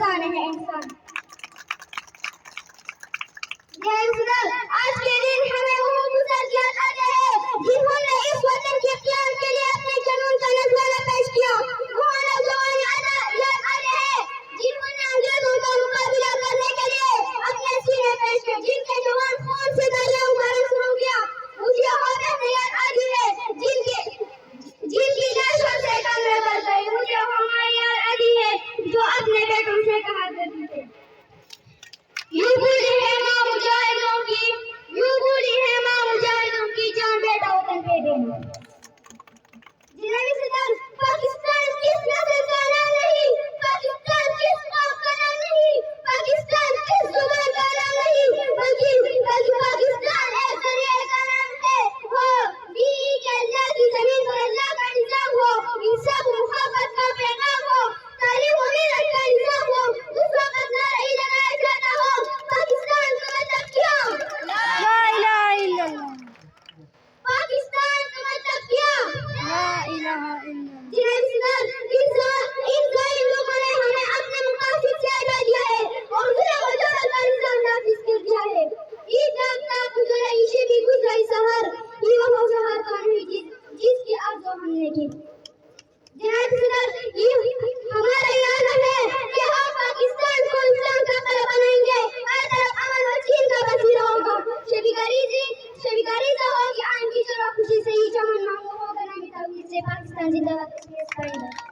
इंसान है इंसान। आज के दिन हमें वो बुजुर्ग याद आते हैं जिन्होंने इस वतन के प्यार के लिए अपने जुनून का नज़ारा पेश किया। वो नौजवान याद आते हैं जिन्होंने अंग्रेजों का मुकाबला करने के लिए अपने सीने पेश किए, जिनके जवान खून से दरिया उबालना शुरू किया। मुझे औरत याद आती है जिनकी लाशों से कमरे भर गई। मुझे हमारी याद आती है जो अपने बेटों से कहा करती थे, यूं बूढ़ी है माँ मुजाहिदों की, यूं बूढ़ी है माँ मुजाहिदों की, जान बेटा वतन पे देना। पाकिस्तान किस नस्ल का नाम नहीं, पाकिस्तान किस कौम का नाम नहीं, पाकिस्तान किस जुबान का नाम नहीं, बल्कि पाकिस्तान एक जरिए का नाम है। हो दीनी के अल्लाह की जमीन पर अल्लाह का निजाम हो, इंसाफ मुहब्बत का पैगाम हो, तालीम और मेहनत का निजाम हो, उस वक्त नारा ही लगाया जाता हो पाकिस्तान का मतलब क्या, ला इलाहा इल्लल्लाह। पाकिस्तान का मतलब क्या, ला इलाहा इल्लल्लाह। इन जालिम लोगों ने हमें अपने मुकासिद से हटा दिया है और जुल्म और जबर का निजाम नाफिज कर दिया है। ये जागता गुजरा इसे भी गुजराई सहर, ये वो सहर का नहीं जिसकी आरज़ू हमने की। ये हमारा इरादा है कि हम पाकिस्तान को इस्लाम का कलम बनाएंगे, हर तरफ अमन और चीन का बसीरा होगा। शबिगारीज़ा होगी आन की जरा खुशी से ही चमन मांगो होगा ना मिटावी से पाकिस्तान जिंदाबाद।